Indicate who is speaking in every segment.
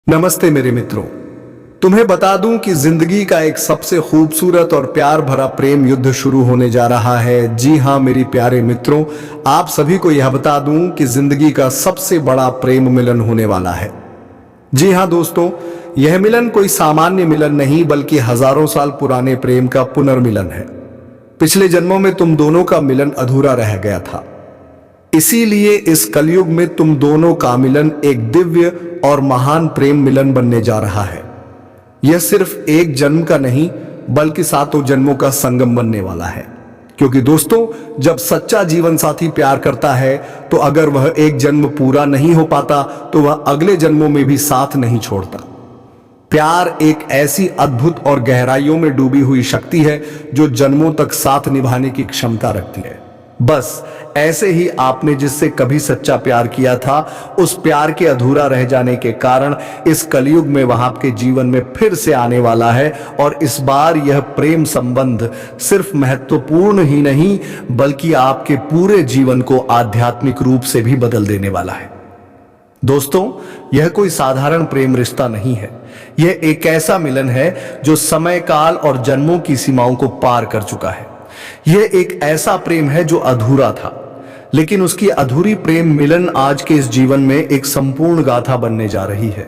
Speaker 1: नमस्ते मेरे मित्रों। तुम्हें बता दूं कि जिंदगी का एक सबसे खूबसूरत और प्यार भरा प्रेम युद्ध शुरू होने जा रहा है। जी हां मेरे प्यारे मित्रों, आप सभी को यह बता दूं कि जिंदगी का सबसे बड़ा प्रेम मिलन होने वाला है। जी हां दोस्तों, यह मिलन कोई सामान्य मिलन नहीं बल्कि हजारों साल पुराने प्रेम का पुनर्मिलन है। पिछले जन्मों में तुम दोनों का मिलन अधूरा रह गया था, इसीलिए इस कलयुग में तुम दोनों का मिलन एक दिव्य और महान प्रेम मिलन बनने जा रहा है। यह सिर्फ एक जन्म का नहीं बल्कि सातों जन्मों का संगम बनने वाला है। क्योंकि दोस्तों, जब सच्चा जीवन साथी प्यार करता है तो अगर वह एक जन्म पूरा नहीं हो पाता तो वह अगले जन्मों में भी साथ नहीं छोड़ता। प्यार एक ऐसी अद्भुत और गहराइयों में डूबी हुई शक्ति है जो जन्मों तक साथ निभाने की क्षमता रखती है। बस ऐसे ही आपने जिससे कभी सच्चा प्यार किया था, उस प्यार के अधूरा रह जाने के कारण इस कलयुग में वह आपके जीवन में फिर से आने वाला है। और इस बार यह प्रेम संबंध सिर्फ महत्वपूर्ण ही नहीं बल्कि आपके पूरे जीवन को आध्यात्मिक रूप से भी बदल देने वाला है। दोस्तों, यह कोई साधारण प्रेम रिश्ता नहीं है। यह एक ऐसा मिलन है जो समय काल और जन्मों की सीमाओं को पार कर चुका है। यह एक ऐसा प्रेम है जो अधूरा था, लेकिन उसकी अधूरी प्रेम मिलन आज के इस जीवन में एक संपूर्ण गाथा बनने जा रही है।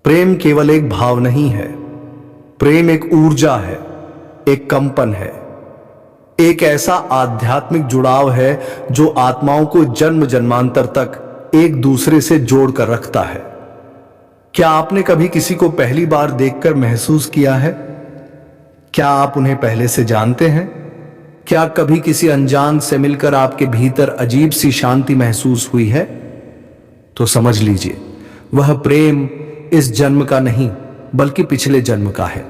Speaker 1: प्रेम केवल एक भाव नहीं है, प्रेम एक ऊर्जा है, एक कंपन है, एक ऐसा आध्यात्मिक जुड़ाव है जो आत्माओं को जन्म जन्मांतर तक एक दूसरे से जोड़कर रखता है। क्या आपने कभी किसी को पहली बार देखकर महसूस किया है? क्या आप उन्हें पहले से जानते हैं? क्या कभी किसी अनजान से मिलकर आपके भीतर अजीब सी शांति महसूस हुई है? तो समझ लीजिए, वह प्रेम इस जन्म का नहीं बल्कि पिछले जन्म का है।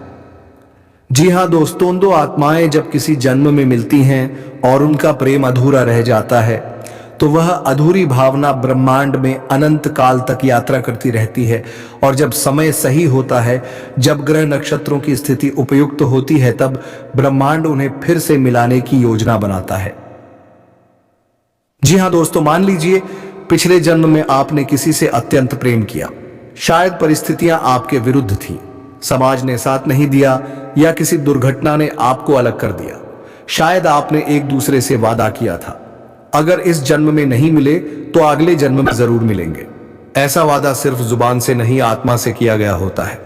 Speaker 1: जी हां दोस्तों, दो आत्माएं जब किसी जन्म में मिलती हैं और उनका प्रेम अधूरा रह जाता है तो वह अधूरी भावना ब्रह्मांड में अनंत काल तक यात्रा करती रहती है। और जब समय सही होता है, जब ग्रह नक्षत्रों की स्थिति उपयुक्त होती है, तब ब्रह्मांड उन्हें फिर से मिलाने की योजना बनाता है। जी हां दोस्तों, मान लीजिए पिछले जन्म में आपने किसी से अत्यंत प्रेम किया। शायद परिस्थितियां आपके विरुद्ध थी, समाज ने साथ नहीं दिया या किसी दुर्घटना ने आपको अलग कर दिया। शायद आपने एक दूसरे से वादा किया था, अगर इस जन्म में नहीं मिले तो अगले जन्म में जरूर मिलेंगे। ऐसा वादा सिर्फ जुबान से नहीं, आत्मा से किया गया होता है,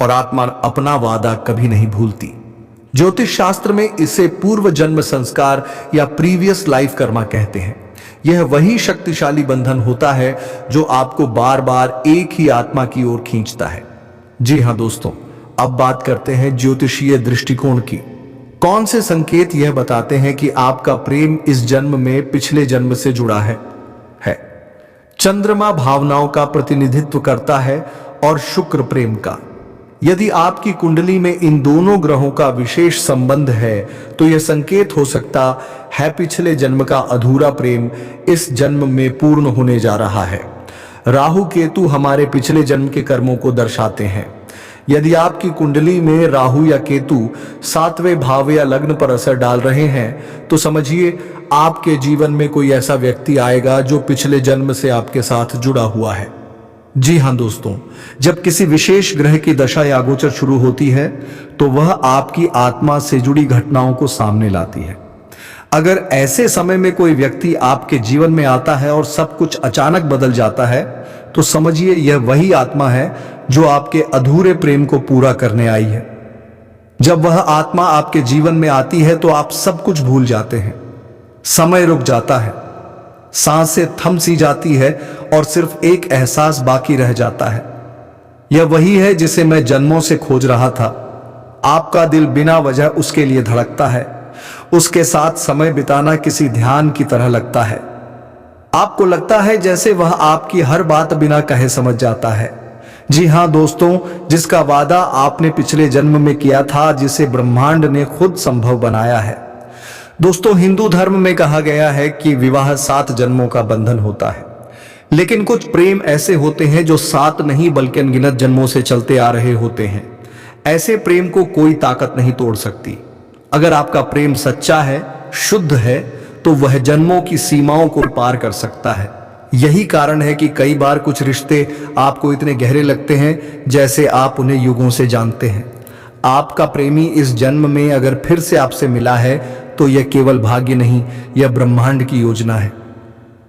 Speaker 1: और आत्मा अपना वादा कभी नहीं भूलती। ज्योतिष शास्त्र में इसे पूर्व जन्म संस्कार या प्रीवियस लाइफ कर्मा कहते हैं। यह वही शक्तिशाली बंधन होता है जो आपको बार बार एक ही आत्मा की ओर खींचता है। जी हां दोस्तों, अब बात करते हैं ज्योतिषीय दृष्टिकोण की। कौन से संकेत यह बताते हैं कि आपका प्रेम इस जन्म में पिछले जन्म से जुड़ा है? चंद्रमा भावनाओं का प्रतिनिधित्व करता है और शुक्र प्रेम का। यदि आपकी कुंडली में इन दोनों ग्रहों का विशेष संबंध है तो यह संकेत हो सकता है पिछले जन्म का अधूरा प्रेम इस जन्म में पूर्ण होने जा रहा है। राहु केतु हमारे पिछले जन्म के कर्मों को दर्शाते हैं। यदि आपकी कुंडली में राहु या केतु 7वें भाव या लग्न पर असर डाल रहे हैं तो समझिए आपके जीवन में कोई ऐसा व्यक्ति आएगा जो पिछले जन्म से आपके साथ जुड़ा हुआ है। जी हां दोस्तों, जब किसी विशेष ग्रह की दशा या गोचर शुरू होती है तो वह आपकी आत्मा से जुड़ी घटनाओं को सामने लाती है। अगर ऐसे समय में कोई व्यक्ति आपके जीवन में आता है और सब कुछ अचानक बदल जाता है तो समझिए यह वही आत्मा है जो आपके अधूरे प्रेम को पूरा करने आई है। जब वह आत्मा आपके जीवन में आती है तो आप सब कुछ भूल जाते हैं, समय रुक जाता है, सांसें थम सी जाती है और सिर्फ एक एहसास बाकी रह जाता है। यह वही है जिसे मैं जन्मों से खोज रहा था। आपका दिल बिना वजह उसके लिए धड़कता है। उसके साथ समय बिताना किसी ध्यान की तरह लगता है। आपको लगता है जैसे वह आपकी हर बात बिना कहे समझ जाता है। जी हां दोस्तों, जिसका वादा आपने पिछले जन्म में किया था, जिसे ब्रह्मांड ने खुद संभव बनाया है। दोस्तों, हिंदू धर्म में कहा गया है कि विवाह 7 जन्मों का बंधन होता है, लेकिन कुछ प्रेम ऐसे होते हैं जो 7 नहीं बल्कि अनगिनत जन्मों से चलते आ रहे होते हैं। ऐसे प्रेम को कोई ताकत नहीं तोड़ सकती। अगर आपका प्रेम सच्चा है, शुद्ध है, तो वह जन्मों की सीमाओं को पार कर सकता है। यही कारण है कि कई बार कुछ रिश्ते आपको इतने गहरे लगते हैं जैसे आप उन्हें युगों से जानते हैं। आपका प्रेमी इस जन्म में अगर फिर से आपसे मिला है तो यह केवल भाग्य नहीं, यह ब्रह्मांड की योजना है।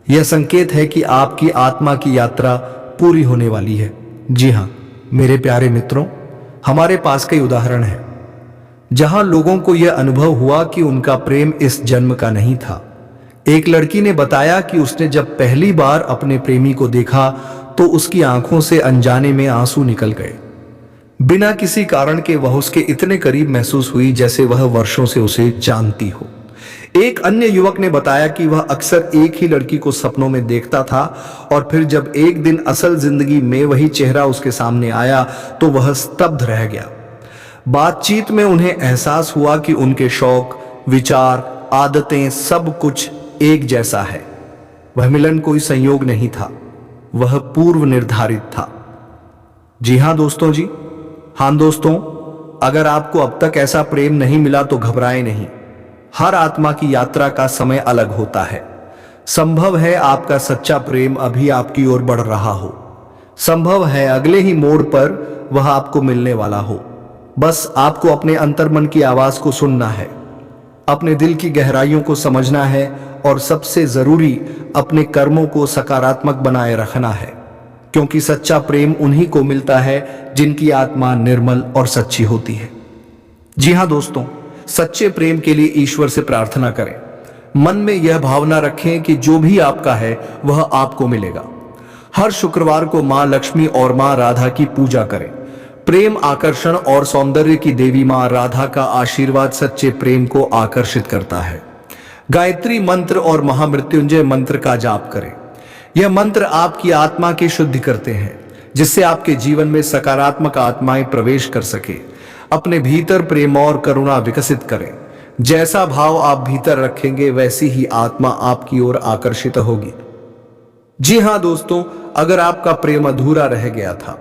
Speaker 1: यह संकेत है कि आपकी आत्मा की यात्रा पूरी होने वाली है। जी हाँ मेरे प्यारे मित्रों, हमारे पास कई उदाहरण हैं जहां लोगों को यह अनुभव हुआ कि उनका प्रेम इस जन्म का नहीं था। एक लड़की ने बताया कि उसने जब पहली बार अपने प्रेमी को देखा तो उसकी आंखों से अनजाने में आंसू निकल गए। बिना किसी कारण के वह उसके इतने करीब महसूस हुई जैसे वह वर्षों से उसे जानती हो। एक अन्य युवक ने बताया कि वह अक्सर एक ही लड़की को सपनों में देखता था और फिर जब एक दिन असल जिंदगी में वही चेहरा उसके सामने आया तो वह स्तब्ध रह गया। बातचीत में उन्हें एहसास हुआ कि उनके शौक, विचार, आदतें सब कुछ एक जैसा है। वह मिलन कोई संयोग नहीं था, वह पूर्व निर्धारित था। जी हां दोस्तों, हाँ दोस्तों, अगर आपको अब तक ऐसा प्रेम नहीं मिला तो घबराएं नहीं। हर आत्मा की यात्रा का समय अलग होता है। संभव है आपका सच्चा प्रेम अभी आपकी ओर बढ़ रहा हो, संभव है अगले ही मोड़ पर वह आपको मिलने वाला हो। बस आपको अपने अंतर्मन की आवाज को सुनना है, अपने दिल की गहराइयों को समझना है और सबसे जरूरी अपने कर्मों को सकारात्मक बनाए रखना है, क्योंकि सच्चा प्रेम उन्हीं को मिलता है जिनकी आत्मा निर्मल और सच्ची होती है। जी हां दोस्तों, सच्चे प्रेम के लिए ईश्वर से प्रार्थना करें। मन में यह भावना रखें कि जो भी आपका है वह आपको मिलेगा। हर शुक्रवार को मां लक्ष्मी और मां राधा की पूजा करें। प्रेम, आकर्षण और सौंदर्य की देवी मां राधा का आशीर्वाद सच्चे प्रेम को आकर्षित करता है। गायत्री मंत्र और महामृत्युंजय मंत्र का जाप करें। यह मंत्र आपकी आत्मा की शुद्धि करते हैं, जिससे आपके जीवन में सकारात्मक आत्माएं प्रवेश कर सके। अपने भीतर प्रेम और करुणा विकसित करें। जैसा भाव आप भीतर रखेंगे वैसी ही आत्मा आपकी ओर आकर्षित होगी। जी हां दोस्तों, अगर आपका प्रेम अधूरा रह गया था,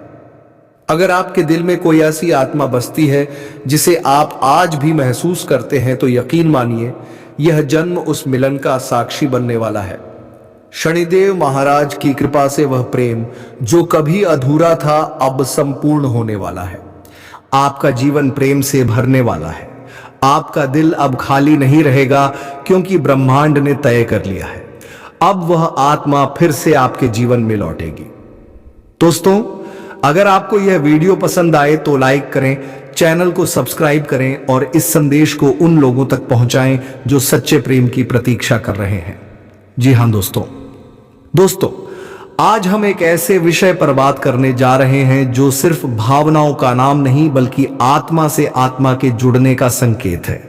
Speaker 1: अगर आपके दिल में कोई ऐसी आत्मा बसती है जिसे आप आज भी महसूस करते हैं, तो यकीन मानिए यह जन्म उस मिलन का साक्षी बनने वाला है। शनिदेव महाराज की कृपा से वह प्रेम जो कभी अधूरा था अब संपूर्ण होने वाला है। आपका जीवन प्रेम से भरने वाला है। आपका दिल अब खाली नहीं रहेगा, क्योंकि ब्रह्मांड ने तय कर लिया है, अब वह आत्मा फिर से आपके जीवन में लौटेगी। दोस्तों, अगर आपको यह वीडियो पसंद आए तो लाइक करें, चैनल को सब्सक्राइब करें और इस संदेश को उन लोगों तक पहुंचाएं जो सच्चे प्रेम की प्रतीक्षा कर रहे हैं। जी हां दोस्तों, आज हम एक ऐसे विषय पर बात करने जा रहे हैं जो सिर्फ भावनाओं का नाम नहीं बल्कि आत्मा से आत्मा के जुड़ने का संकेत है।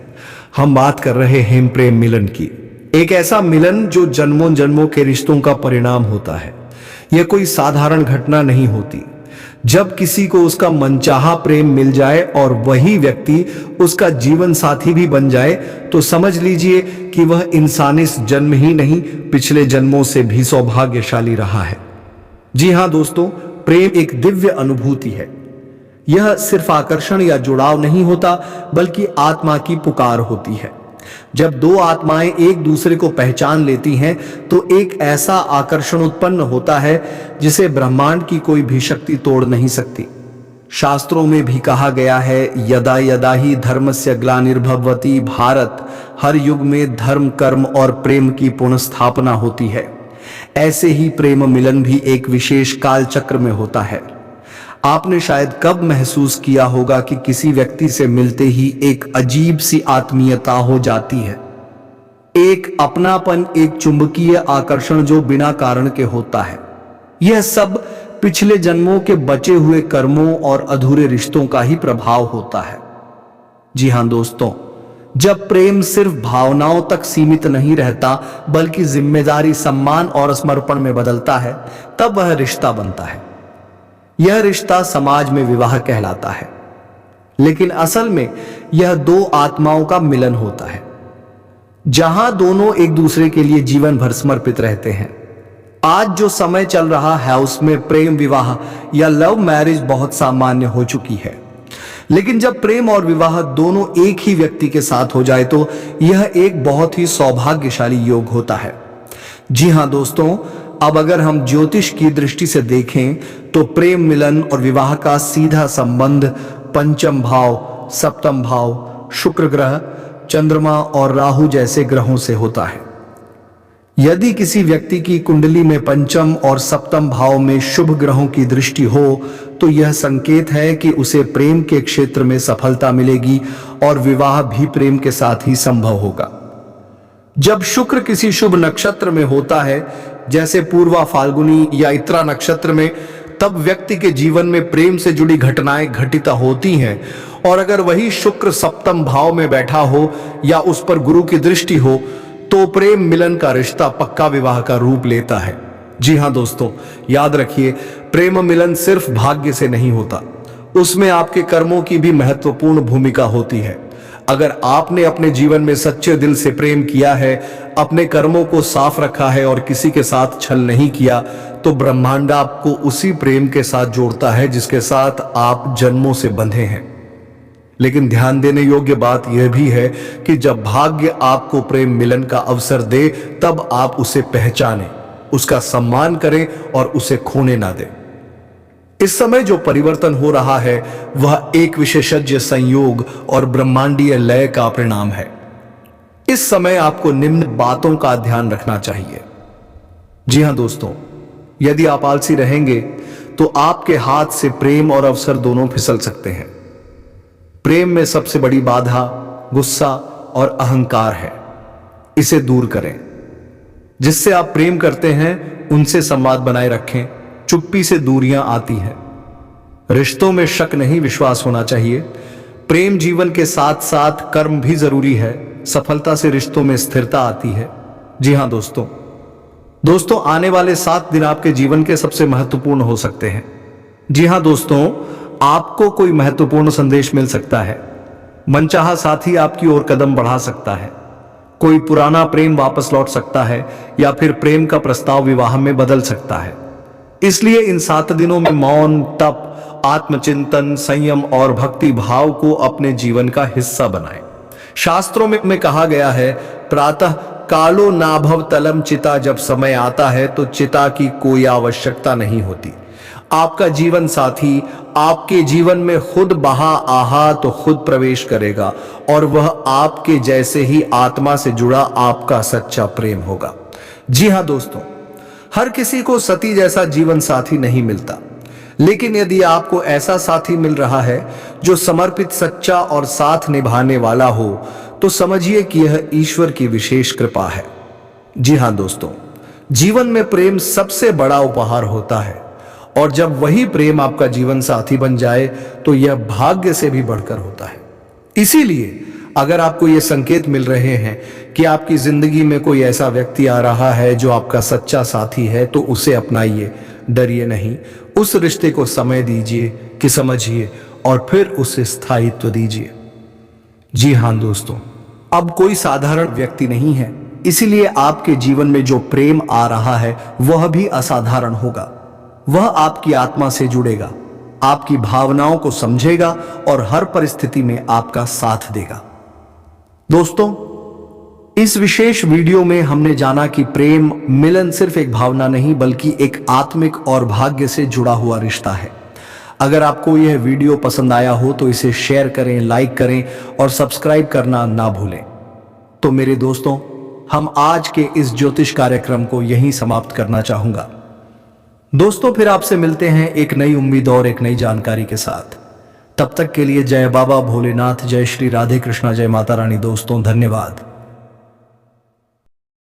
Speaker 1: हम बात कर रहे हैं प्रेम मिलन की। एक ऐसा मिलन जो जन्मों जन्मों के रिश्तों का परिणाम होता है। यह कोई साधारण घटना नहीं होती। जब किसी को उसका मनचाहा प्रेम मिल जाए और वही व्यक्ति उसका जीवन साथी भी बन जाए, तो समझ लीजिए कि वह इंसान इस जन्म ही नहीं पिछले जन्मों से भी सौभाग्यशाली रहा है। जी हां दोस्तों, प्रेम एक दिव्य अनुभूति है। यह सिर्फ आकर्षण या जुड़ाव नहीं होता, बल्कि आत्मा की पुकार होती है। जब दो आत्माएं एक दूसरे को पहचान लेती हैं तो एक ऐसा आकर्षण उत्पन्न होता है जिसे ब्रह्मांड की कोई भी शक्ति तोड़ नहीं सकती। शास्त्रों में भी कहा गया है, यदा यदा ही धर्मस्य ग्लानिर्भवति भारत, हर युग में धर्म, कर्म और प्रेम की पुनर्स्थापना होती है। ऐसे ही प्रेम मिलन भी एक विशेष काल चक्र में होता है। आपने शायद कब महसूस किया होगा कि किसी व्यक्ति से मिलते ही एक अजीब सी आत्मीयता हो जाती है, एक अपनापन, एक चुंबकीय आकर्षण जो बिना कारण के होता है। यह सब पिछले जन्मों के बचे हुए कर्मों और अधूरे रिश्तों का ही प्रभाव होता है। जी हां दोस्तों, जब प्रेम सिर्फ भावनाओं तक सीमित नहीं रहता बल्कि जिम्मेदारी, सम्मान और समर्पण में बदलता है, तब वह रिश्ता बनता है। यह रिश्ता समाज में विवाह कहलाता है, लेकिन असल में यह दो आत्माओं का मिलन होता है, जहां दोनों एक दूसरे के लिए जीवन भर समर्पित रहते हैं। आज जो समय चल रहा है उसमें प्रेम विवाह या लव मैरिज बहुत सामान्य हो चुकी है, लेकिन जब प्रेम और विवाह दोनों एक ही व्यक्ति के साथ हो जाए तो यह एक बहुत ही सौभाग्यशाली योग होता है। जी हां दोस्तों, अब अगर हम ज्योतिष की दृष्टि से देखें तो प्रेम मिलन और विवाह का सीधा संबंध पंचम भाव, सप्तम भाव, शुक्र ग्रह, चंद्रमा और राहु जैसे ग्रहों से होता है। यदि किसी व्यक्ति की कुंडली में पंचम और सप्तम भाव में शुभ ग्रहों की दृष्टि हो तो यह संकेत है कि उसे प्रेम के क्षेत्र में सफलता मिलेगी और विवाह भी प्रेम के साथ ही संभव होगा। जब शुक्र किसी शुभ नक्षत्र में होता है, जैसे पूर्वा, फाल्गुनी या इत्रा नक्षत्र में, तब व्यक्ति के जीवन में प्रेम से जुड़ी घटनाएं घटित होती हैं। और अगर वही शुक्र सप्तम भाव में बैठा हो या उस पर गुरु की दृष्टि हो तो प्रेम मिलन का रिश्ता पक्का विवाह का रूप लेता है। जी हां दोस्तों, याद रखिए, प्रेम मिलन सिर्फ भाग्य से नहीं होता, उसमें आपके कर्मों की भी महत्वपूर्ण भूमिका होती है। अगर आपने अपने जीवन में सच्चे दिल से प्रेम किया है, अपने कर्मों को साफ रखा है और किसी के साथ छल नहीं किया, तो ब्रह्मांड आपको उसी प्रेम के साथ जोड़ता है जिसके साथ आप जन्मों से बंधे हैं। लेकिन ध्यान देने योग्य बात यह भी है कि जब भाग्य आपको प्रेम मिलन का अवसर दे, तब आप उसे पहचानें, उसका सम्मान करें और उसे खोने ना दें। इस समय जो परिवर्तन हो रहा है वह एक विशेषज्ञ संयोग और ब्रह्मांडीय लय का परिणाम है। इस समय आपको निम्न बातों का ध्यान रखना चाहिए। जी हां दोस्तों, यदि आप आलसी रहेंगे तो आपके हाथ से प्रेम और अवसर दोनों फिसल सकते हैं। प्रेम में सबसे बड़ी बाधा गुस्सा और अहंकार है, इसे दूर करें। जिससे आप प्रेम करते हैं उनसे संवाद बनाए रखें, चुप्पी से दूरियां आती हैं। रिश्तों में शक नहीं, विश्वास होना चाहिए। प्रेम जीवन के साथ साथ कर्म भी जरूरी है, सफलता से रिश्तों में स्थिरता आती है। जी हां दोस्तों, आने वाले 7 दिन आपके जीवन के सबसे महत्वपूर्ण हो सकते हैं। जी हां दोस्तों, आपको कोई महत्वपूर्ण संदेश मिल सकता है, मनचाहा साथी आपकी ओर कदम बढ़ा सकता है, कोई पुराना प्रेम वापस लौट सकता है या फिर प्रेम का प्रस्ताव विवाह में बदल सकता है। इसलिए इन 7 दिनों में मौन, तप, आत्मचिंतन, संयम और भक्ति भाव को अपने जीवन का हिस्सा बनाएं। शास्त्रों में कहा गया है, प्रातः कालो नाभव तलम चिता, जब समय आता है तो चिता की कोई आवश्यकता नहीं होती। आपका जीवन साथी आपके जीवन में खुद बहा आहा तो खुद प्रवेश करेगा और वह आपके जैसे ही आत्मा से जुड़ा आपका सच्चा प्रेम होगा। जी हां दोस्तों, हर किसी को सती जैसा जीवन साथी नहीं मिलता, लेकिन यदि आपको ऐसा साथी मिल रहा है जो समर्पित, सच्चा और साथ निभाने वाला हो, तो समझिए कि यह ईश्वर की विशेष कृपा है। जी हां दोस्तों, जीवन में प्रेम सबसे बड़ा उपहार होता है और जब वही प्रेम आपका जीवन साथी बन जाए तो यह भाग्य से भी बढ़कर होता है। इसीलिए अगर आपको ये संकेत मिल रहे हैं कि आपकी जिंदगी में कोई ऐसा व्यक्ति आ रहा है जो आपका सच्चा साथी है, तो उसे अपनाइए, डरिए नहीं। उस रिश्ते को समय दीजिए कि समझिए और फिर उसे स्थायित्व दीजिए। जी हां दोस्तों, अब कोई साधारण व्यक्ति नहीं है, इसीलिए आपके जीवन में जो प्रेम आ रहा है वह भी असाधारण होगा। वह आपकी आत्मा से जुड़ेगा, आपकी भावनाओं को समझेगा और हर परिस्थिति में आपका साथ देगा। दोस्तों, इस विशेष वीडियो में हमने जाना कि प्रेम मिलन सिर्फ एक भावना नहीं बल्कि एक आत्मिक और भाग्य से जुड़ा हुआ रिश्ता है। अगर आपको यह वीडियो पसंद आया हो तो इसे शेयर करें, लाइक करें और सब्सक्राइब करना ना भूलें। तो मेरे दोस्तों, हम आज के इस ज्योतिष कार्यक्रम को यहीं समाप्त करना चाहूंगा। दोस्तों, फिर आपसे मिलते हैं एक नई उम्मीद और एक नई जानकारी के साथ। तब तक के लिए जय बाबा भोलेनाथ, जय श्री राधे कृष्णा, जय माता रानी। दोस्तों, धन्यवाद।